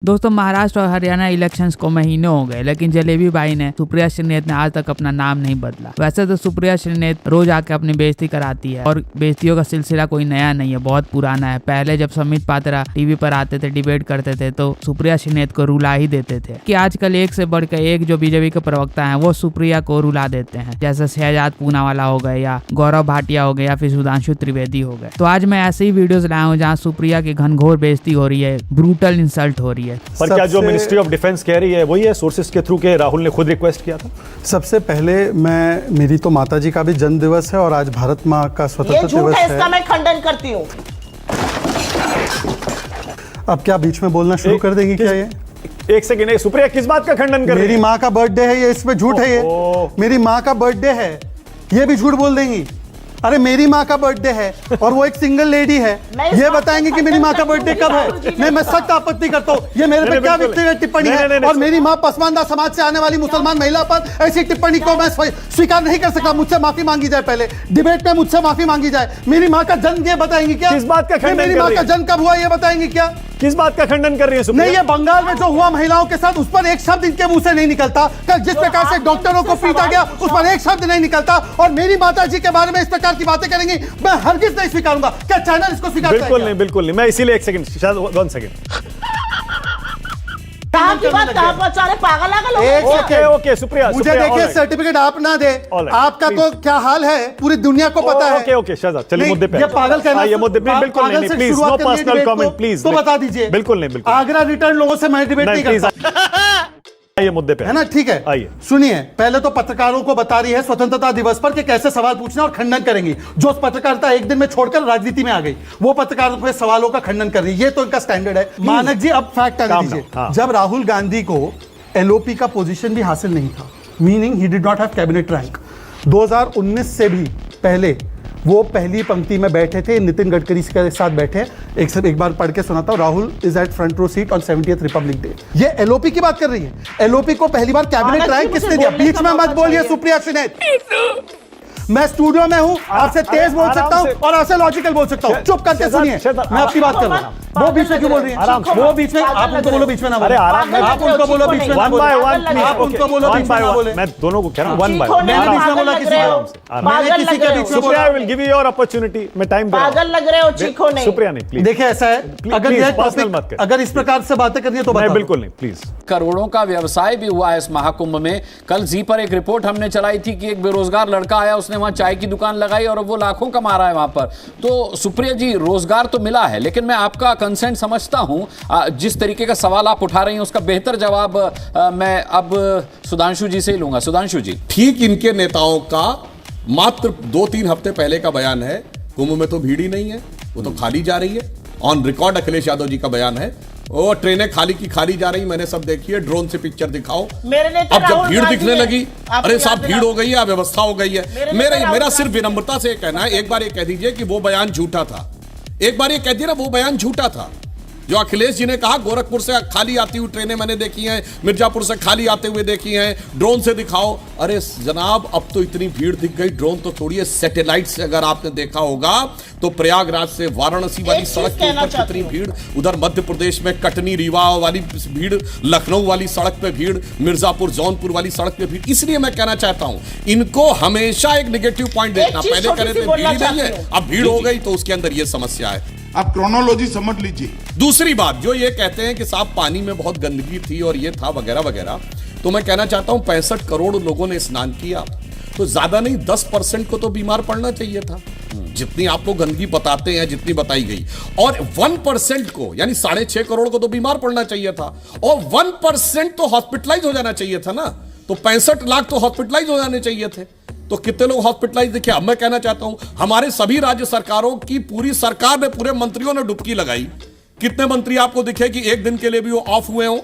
दोस्तों, महाराष्ट्र और हरियाणा इलेक्शंस को महीनों हो गए, लेकिन जलेबी भाई ने सुप्रिया श्रीनेत ने आज तक अपना नाम नहीं बदला। वैसे तो सुप्रिया श्रीनेत रोज आके अपनी बेइज्जती कराती है और बेइज्जतियों का सिलसिला कोई नया नहीं है, बहुत पुराना है। पहले जब समित पात्रा टीवी पर आते थे, डिबेट करते थे, तो सुप्रिया श्रीनेत को रुला ही देते थे। कि आजकल एक से बढ़कर एक जो बीजेपी के प्रवक्ता है वो सुप्रिया को रुला देते हैं, जैसे शहजाद पूनावाला हो गए या गौरव भाटिया हो गए या फिर सुधांशु त्रिवेदी हो गए। तो आज मैं ऐसे ही वीडियोस लाया हूँ जहाँ सुप्रिया की घनघोर बेइज्जती हो रही है, ब्रूटल इंसल्ट हो रही है। पर क्या जो मिनिस्ट्री ऑफ डिफेंस कह रही है वही है सोर्सेज के थ्रू के राहुल ने खुद रिक्वेस्ट किया था? सबसे पहले मेरी तो माताजी का भी जन्म दिवस है और आज भारत माँ का स्वतंत्रता दिवस है। इसका मैं खंडन करती हूँ। अब क्या बीच में बोलना शुरू कर देंगी क्या? ये एक सेकंड, सुप्रिया किस बात का खंडन कर रही है? मेरी माँ का बर्थडे है, ये इसमें झूठ है। ये मेरी माँ का बर्थडे है, ये भी झूठ बोल देंगी? अरे मेरी माँ का बर्थडे है और वो एक सिंगल लेडी है, ये बताएंगे कि मेरी माँ का बर्थडे कब है? नहीं, मैं सख्त आपत्ति करता हूँ। ये मेरे पे क्या व्यक्तिगत टिप्पणी है? और मेरी माँ पसमानदा समाज से आने वाली मुसलमान महिला पर ऐसी टिप्पणी को मैं स्वीकार नहीं कर सकता। मुझसे माफी मांगी जाए, पहले डिबेट में मुझसे माफी मांगी जाए। मेरी माँ का जन्म ये बताएंगे क्या? किस बात का खंडन? मेरी माँ का जन्म कब हुआ ये बताएंगे क्या? किस बात का खंडन कर रही है सुप्रिया? नहीं, ये बंगाल में जो हुआ महिलाओं के साथ, उस पर एक शब्द इनके मुंह से नहीं निकलता। कल जिस प्रकार से डॉक्टरों को पीटा गया, उस पर एक शब्द नहीं निकलता। और मेरी माता जी के बारे में इस प्रकार की बातें करेंगी, मैं हरगिज नहीं स्वीकारूंगा। क्या चैनल इसको स्वीकार करेगा? बिल्कुल नहीं, बिल्कुल नहीं। मैं इसीलिए एक सेकंड, शायद 1 सेकंड। कहाँ की बात कहाँ पहुंचा रहे? पागल ओके सुप्रिया, मुझे देखिए सर्टिफिकेट आप ना दे, आपका तो क्या हाल है पूरी दुनिया को पता है। ओके शहजाद, चलिए मुद्दे पे। ये पागल कहना, ये मुद्दे पे बिल्कुल नहीं, please no personal comment please. तो बता दीजिए। बिल्कुल नहीं, बिल्कुल। आगरा रिटर्न लोगों से मैं डिबेट नहीं करता। ये मुद्दे पे है ना, ठीक है। आइए सुनिए, पहले तो पत्रकारों को बता रही है स्वतंत्रता दिवस पर कि कैसे सवाल पूछना और खंडन करेंगी। जो पत्रकारिता एक दिन में छोड़कर राजनीति में आ गई, वो पत्रकारों के सवालों का खंडन कर रही है। ये तो इनका स्टैंडर्ड है। मानक जी, अब फैक्ट आने दीजिए। जब राहुल गांधी को एलओपी का पोजीशन भी हासिल नहीं था, meaning he did not have cabinet rank, 2019 से भी पहले वो पहली पंक्ति में बैठे थे, नितिन गडकरी के साथ बैठे। एक बार पढ़ के सुनाता हूं। Rahul is at front row seat on 70th republic day. ये एलओपी की बात कर रही है। एलओपी को पहली बार कैबिनेट रैंक किसने दिया? बीच में मत बोलिए सुप्रिया श्रीनेत। मैं स्टूडियो में हूं, आपसे तेज बोल सकता हूं और आपसे लॉजिकल बोल सकता हूं। चुप करके सुनिए, मैं आपकी बात कर रहा हूं। वो बीच में क्यों बोल रही है? वो बीच में, आप उनको बोलो बीच में ना बोले। आप उनको बोलो बीच में ना बोले। आप उनको बोलो बीच में ना बोले। मैं दोनों को कह रहा हूं, वन बाय वन। मैंने बीच में बोला किसी को? मैंने किसी के बीच में बोला? I will give you your opportunity. मैं टाइम दे रहा हूं। पागल लग रहे हो, चीखो नहीं। सुप्रिया नहीं, प्लीज। देखिए ऐसा है, अगर ये टॉपिक, अगर इस प्रकार से बातें करनी है तो बताओ। बिल्कुल नहीं, प्लीज। करोड़ों का व्यवसाय भी हुआ है इस महाकुंभ में। कल जी पर एक रिपोर्ट हमने चलाई थी कि एक बेरोजगार लड़का आया, उसने वहां चाय की दुकान लगाई और वो लाखों कमा रहा है वहां पर। तो सुप्रिया जी, रोजगार तो मिला है, लेकिन मैं आपका कंसर्न समझता हूं। जिस तरीके का सवाल आप उठा रही हैं उसका बेहतर जवाब मैं अब सुधांशु जी से ही लूंगा। सुधांशु जी, ठीक इनके नेताओं का मात्र 2-3 हफ्ते पहले का बयान है, कुंभ में तो भीड़ ही नहीं है, वो तो खाली जा रही है। ऑन रिकॉर्ड अखिलेश यादव जी का बयान है, वो ट्रेनें खाली की खाली जा रही, मैंने सब देखी है। ड्रोन से पिक्चर दिखाओ। अब जब भीड़ दिखने लगी, अरे साहब भीड़ हो गई है, व्यवस्था हो गई है। मेरा सिर्फ विनम्रता से कहना है, एक बार ये कह दीजिए कि वो बयान झूठा था। एक बार ये कह दिया ना वो बयान झूठा था। जो अखिलेश जी ने कहा गोरखपुर से खाली आती हुई ट्रेनें मैंने देखी हैं, मिर्जापुर से खाली आते हुए देखी हैं, ड्रोन से दिखाओ। अरे जनाब, अब तो इतनी भीड़ दिख गई, ड्रोन तो छोड़िए, सैटेलाइट से अगर आपने देखा होगा तो प्रयागराज से वाराणसी वाली सड़क के ऊपर कितनी भीड़, उधर मध्य प्रदेश में कटनी रीवा वाली भीड़, लखनऊ वाली सड़क पे भीड़, मिर्जापुर जौनपुर वाली सड़क पे भीड़। इसलिए मैं कहना चाहता हूं, इनको हमेशा एक नेगेटिव पॉइंट देखना। पहले कह रहे थे भीड़ नहीं है, अब भीड़ हो गई तो उसके अंदर यह समस्या है। आप क्रोनोलॉजी समझ लीजिए। दूसरी बात, जो ये कहते हैं कि साहब पानी में बहुत गंदगी थी और ये था वगैरह वगैरह, तो मैं कहना चाहता हूं 65 करोड़ लोगों ने स्नान किया, तो ज्यादा नहीं 10% को तो बीमार पड़ना चाहिए था, जितनी आपको गंदगी बताते हैं, जितनी बताई गई। और 1% को, यानी 6.5 करोड़ को तो बीमार पड़ना चाहिए था, और 1% तो हॉस्पिटलाइज हो जाना चाहिए था ना। तो 65 लाख तो हॉस्पिटलाइज हो जाने चाहिए थे। तो कितने लोग हॉस्पिटलाइज दिखे? अब मैं कहना चाहता हूं, हमारे सभी राज्य सरकारों की पूरी सरकार ने, पूरे मंत्रियों ने डुबकी लगाई। कितने मंत्री आपको दिखे कि एक दिन के लिए भी वो ऑफ हुए हो,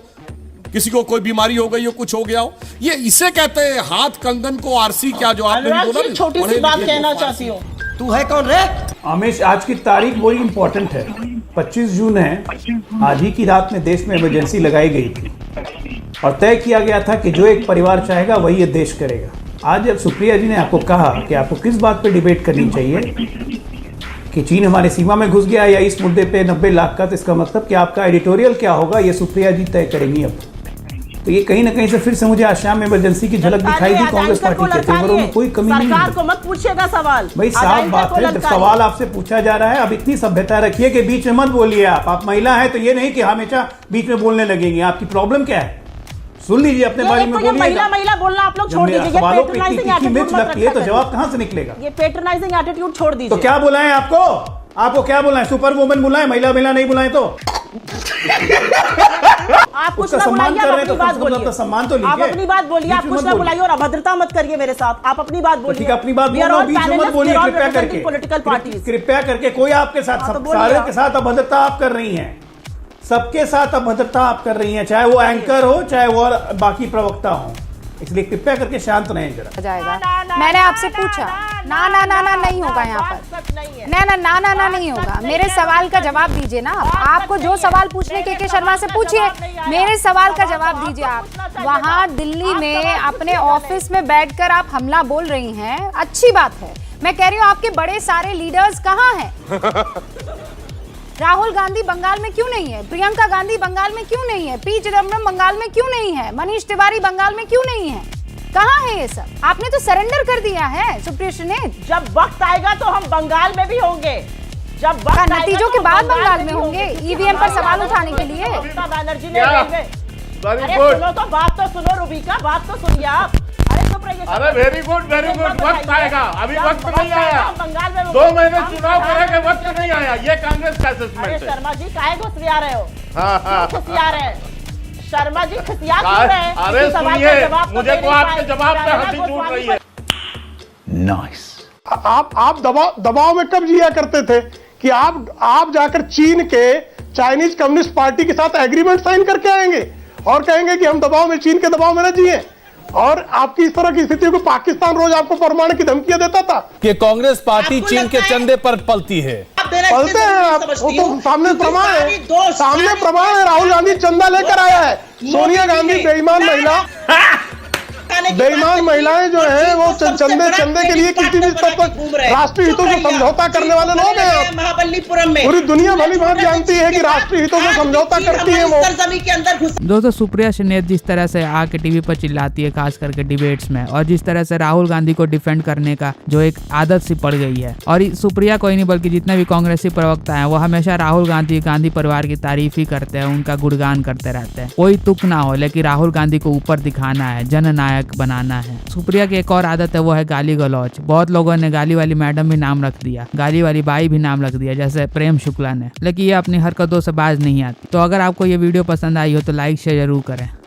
किसी को कोई बीमारी हो गई हो, कुछ हो गया हो? ये इसे कहते हैं हाथ कंगन को आरसी। क्या जो आपने बोला, छोटी सी बात कहना चाहती हूँ। तू है कौन रे? अमेश, आज की तारीख बड़ी इंपॉर्टेंट है। 25 जून है। आज ही की रात में देश में इमरजेंसी लगाई गई थी और तय किया गया था कि जो एक परिवार चाहेगा वही ये देश करेगा। आज जब सुप्रिया जी ने आपको कहा कि आपको किस बात पर डिबेट करनी चाहिए, कि चीन हमारे सीमा में घुस गया या इस मुद्दे पे 90 लाख का, तो इसका मतलब कि आपका एडिटोरियल क्या होगा ये सुप्रिया जी तय करेंगी अब। तो ये कहीं ना कहीं से फिर से मुझे आसाम में इमरजेंसी की झलक दिखाई दी कांग्रेस पार्टी के तेवरों में कोई कमी नहीं सरकार है। को मत पूछिएगा सवाल, भाई साफ बात है, जब सवाल आपसे पूछा जा रहा है, अब इतनी सभ्यता रखिए कि बीच में मत बोलिए। आप महिला हैं तो ये नहीं कि हमेशा बीच में बोलने लगेंगे। आपकी प्रॉब्लम क्या है, सुन लीजिए, अपने बारे में बोलिए। महिला बोलना आप लोग छोड़ दीजिए, सवालों पे इतनी मिर्च लगती है तो जवाब कहां से निकलेगा? ये पेट्रोनाइजिंग एटीट्यूड छोड़ दीजिए। तो क्या बुलाएं आपको? आपको क्या बुलाएं? सुपर वुमन बुलाएं? महिला नहीं बुलाएं तो आप कुछ उसका ना सम्मान बुलाइए, कर रहे आप हैं अपनी तो बात कम से कम बोलिए। अपना सम्मान तो लीजिए। आप अपनी बात बोलिए, आप बीच में कुछ मत ना बोलिए। बुलाइए और अभद्रता मत करिए मेरे साथ। आप अपनी बात बोलिए। ठीक है, अपनी बात We are बोलो, all बीच में मत panelists, बोलिए we are all कृपया representing करके। political parties। कृपया करके कोई आपके साथ हाँ, तो बोलिए सारे आप। के साथ अभद्रता आप कर रही हैं, सबके साथ अभद्रता आप कर रही हैं, चाहे वो एंकर हो चाहे वो बाकी प्रवक्ता हो। इसलिए कृपया करके शांत रहें जरा। जाएगा। मैंने आपसे पूछा, ना नहीं होगा यहाँ पर, ना नहीं होगा। मेरे सवाल का जवाब दीजिए ना। आपको जो सवाल पूछने के शर्मा से पूछिए, मेरे सवाल का जवाब दीजिए। आप वहाँ दिल्ली में अपने ऑफिस में बैठकर आप हमला बोल रही हैं, अच्छी बात है। मैं कह रही हूँ आपके बड़े सारे लीडर्स कहाँ हैं? राहुल गांधी बंगाल में क्यों नहीं है? प्रियंका गांधी बंगाल में क्यों नहीं है? पी चिदम्बरम बंगाल में क्यों नहीं है? मनीष तिवारी बंगाल में क्यों नहीं है? कहाँ है ये सब? आपने तो सरेंडर कर दिया है सुप्रिया श्रीनेत। जब वक्त आएगा तो हम बंगाल में भी होंगे। जब वक्त आएगा नतीजों तो के हम बाद बंगाल में होंगे, ईवीएम पर सवाल उठाने के लिए। ममता बनर्जी ने अरे सुनो तो, बात तो सुनो रुबिका, बात तो सुनिए आप। अरे चुप रहिए। अरे वेरी गुड वक्त आएगा, अभी वक्त नहीं आया। बंगाल में 2 महीने चुनाव करेंगे, वक्त नहीं आया। ये कांग्रेस का अरे असेसमेंट है। शर्मा जी काहे घुसिया रहे हो? हाँ। घुसिया रहे हैं शर्मा जी, खिसिया क्यों रहे हैं? अरे किसी सवाल का सुनिए, जवाब तो मुझे दे तो नहीं आपके पाए। जवाब पे शर्मा हंसी छूट गोस्वामी रही है। आप दबाव में कब जिया करते थे कि आप जाकर चीन के चाइनीज कम्युनिस्ट पार्टी के साथ एग्रीमेंट साइन करके आएंगे और कहेंगे कि हम दबाव में, चीन के दबाव में न जिए? और आपकी इस तरह की स्थिति को पाकिस्तान रोज आपको परमाणु की धमकियां देता था कि कांग्रेस पार्टी चीन के चंदे पर पलती है। पलते हैं आप, वो तो सामने प्रमाण है। राहुल गांधी चंदा लेकर आया है, सोनिया गांधी बेईमान महिलाएं जो है वो चंदे के लिए किसी भी स्तर पर राष्ट्रीय हितों से समझौता करने वाले लोग हैं। महाबलीपुरम में पूरी दुनिया भली भांति जानती है कि राष्ट्रीय हितों से समझौता करती है वो। के अंदर घुस। दोस्तों, सुप्रिया श्रीनेत जिस तरह से आके टीवी पर चिल्लाती है, खास करके डिबेट्स में, और जिस तरह से राहुल गांधी को डिफेंड करने का जो एक आदत सी पड़ गई है, और सुप्रिया कोई नहीं बल्कि जितने भी कांग्रेसी प्रवक्ता हैं वो हमेशा राहुल गांधी परिवार की तारीफ ही करते हैं, उनका गुणगान करते रहते हैं। कोई तुक ना हो, लेकिन राहुल गांधी को ऊपर दिखाना है, जननायक बनाना है। सुप्रिया की एक और आदत है, वो है गाली गलौज। बहुत लोगों ने गाली वाली मैडम भी नाम रख दिया, गाली वाली बाई भी नाम रख दिया, जैसे प्रेम शुक्ला ने, लेकिन ये अपनी हरकतों से बाज नहीं आती। तो अगर आपको ये वीडियो पसंद आई हो तो लाइक शेयर जरूर करें।